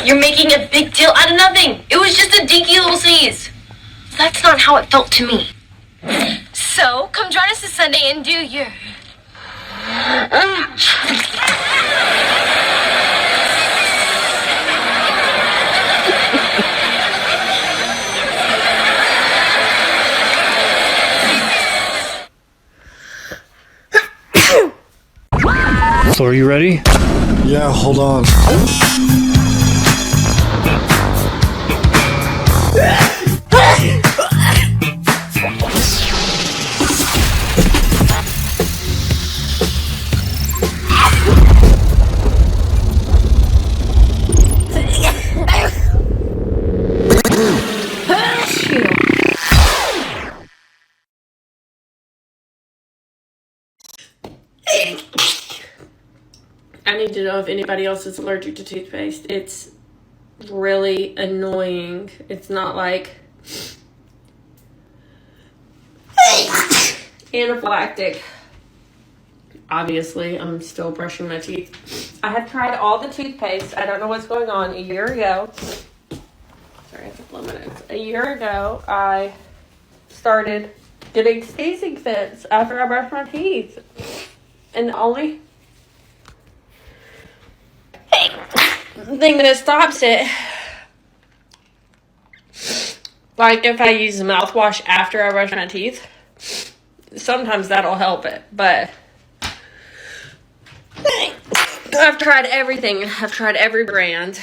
You're making a big deal out of nothing. It was just a dinky little sneeze. That's not how it felt to me. So, come join us this Sunday and do your... So are you ready? Yeah, hold on. I need to know if anybody else is allergic to toothpaste. It's really annoying. It's not like anaphylactic. Obviously, I'm still brushing my teeth. I have tried all the toothpaste. I don't know what's going on. A year ago, sorry, I have a couple of minutes. A year ago, I started getting sneezing fits after I brushed my teeth. And the only thing that stops it, like if I use mouthwash after I brush my teeth, sometimes that'll help it, but I've tried everything. I've tried every brand.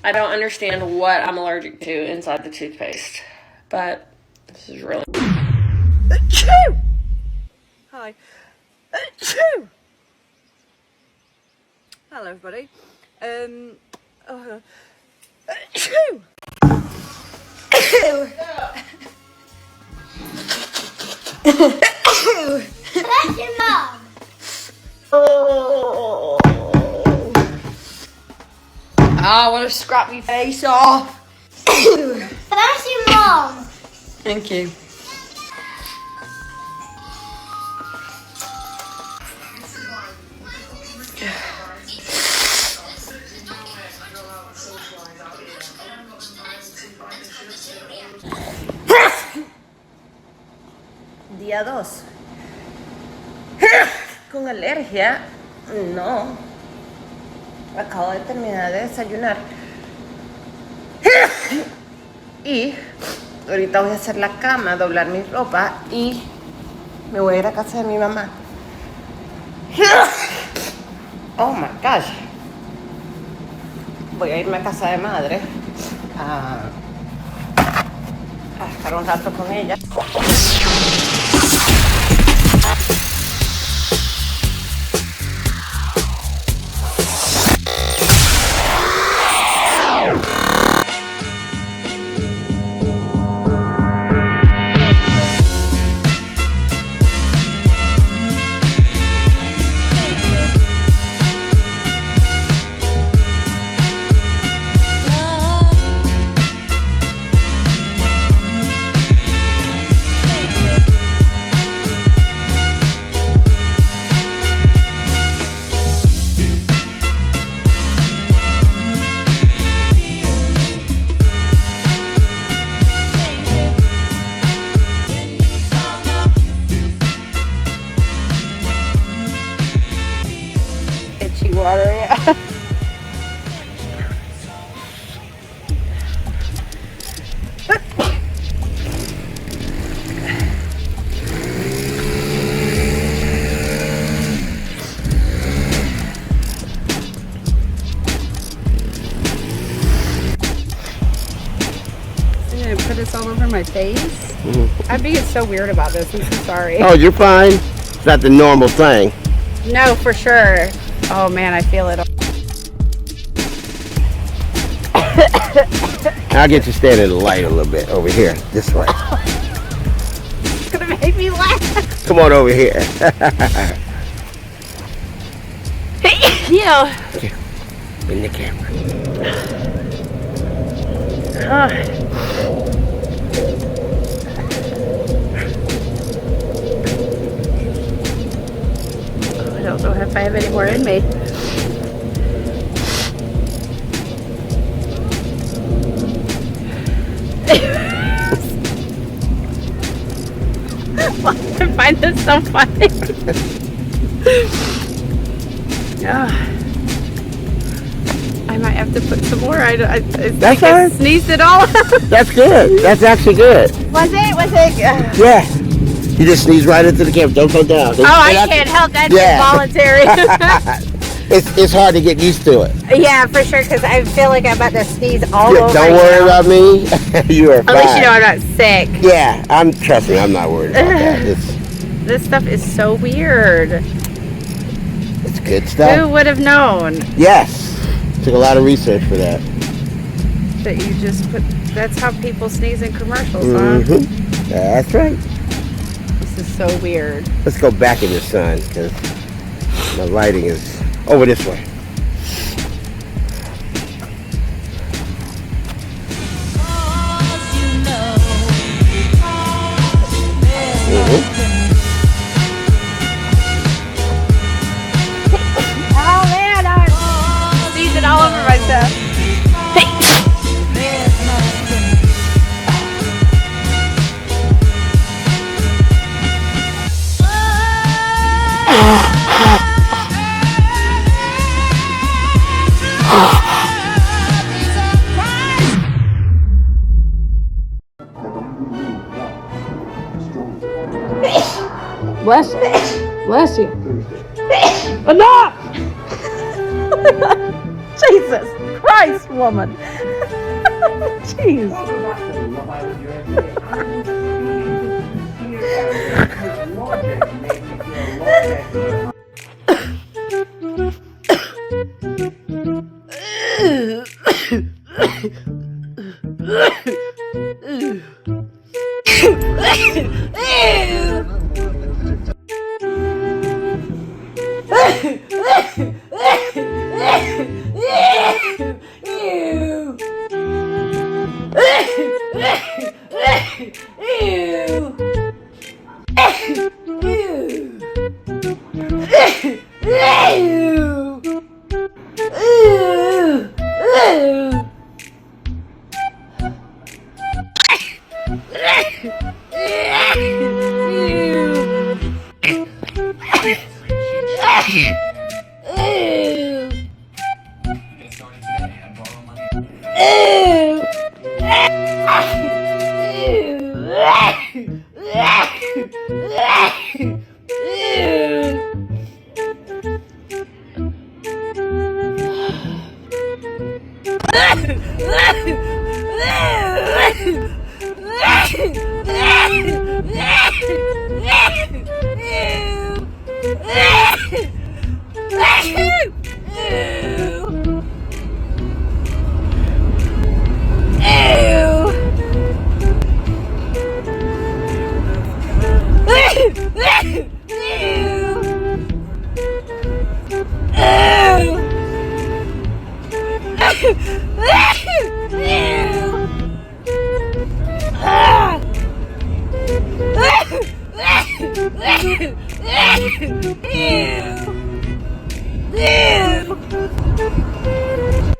I don't understand what I'm allergic to inside the toothpaste, but this is really... Achoo! Hi. Achoo! Hello, everybody. Achoo! That's your mom. Oh, I want to scrap my face off. That's your mom. Thank you. Día 2. Con alergia, no. Acabo de terminar de desayunar. Y ahorita voy a hacer la cama, doblar mi ropa y me voy a ir a casa de mi mamá. Oh my gosh. Voy a irme a casa de madre a estar un rato con ella. Water, yeah. Put this all over my face. I'm being so weird about this. I'm so sorry. Oh, you're fine. It's not the normal thing. No, for sure. Oh man, I feel it. I'll get you standing in the light a little bit over here, this way. It's gonna make me laugh. Come on over here. Yeah. Here, in the camera. I don't know if I have any more in me. find this so funny. Yeah. I might have to put some more. That's fine. Sneezed it all out. That's good. That's actually good. Was it? Yeah. You just sneeze right into the camera. Don't come down. I can't help that. Yeah. It's voluntary. It's hard to get used to it. Yeah, for sure, because I feel like I'm about to sneeze all over. Don't worry about me. You are fine. At least you know I'm not sick. Yeah, trust me, I'm not worried about that. This stuff is so weird. It's good stuff. Who would have known Yes. Took a lot of research for that. that you just put? That's how people sneeze in commercials, Mm-hmm. huh? That's right. This is so weird. Let's go back in the sun because my lighting is over this way. Oh man, I'm sneezing all over myself. Bless you. Enough! Jesus Christ, woman. Jeez.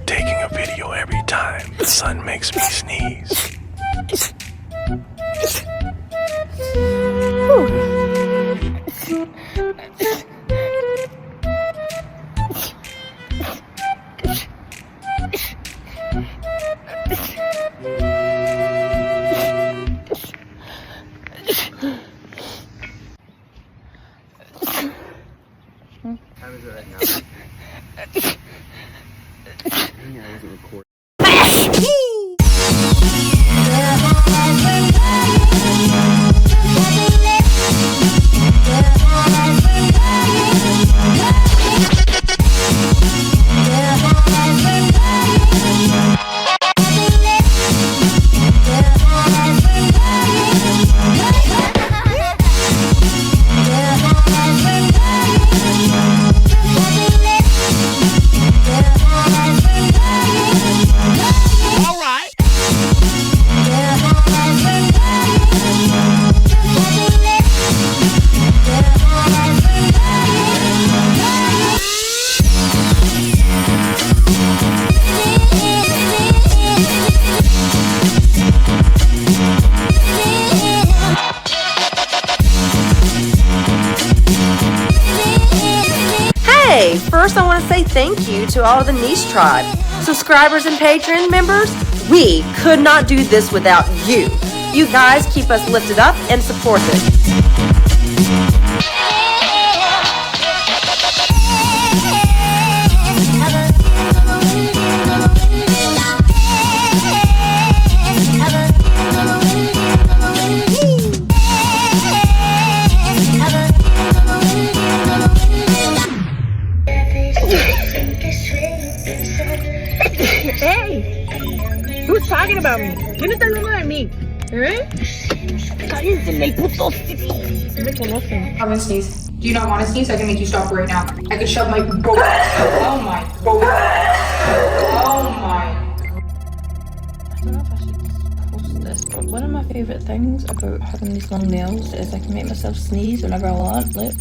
Taking a video every time the sun makes me sneeze. to say thank you to all of the Neese tribe. Subscribers and Patreon members, we could not do this without you. You guys keep us lifted up and support us. Hey! Who's talking about me? ¿Quién está hablando de mí? ¿Eh? Cállense en el puto hocico. No me conocen. I'm gonna sneeze. Do you not want to sneeze? I can make you stop right now. I can shove my boat. Oh my boat. Oh my. I don't know if I should post this, but one of my favourite things about having these long nails is I can make myself sneeze whenever I want. Look.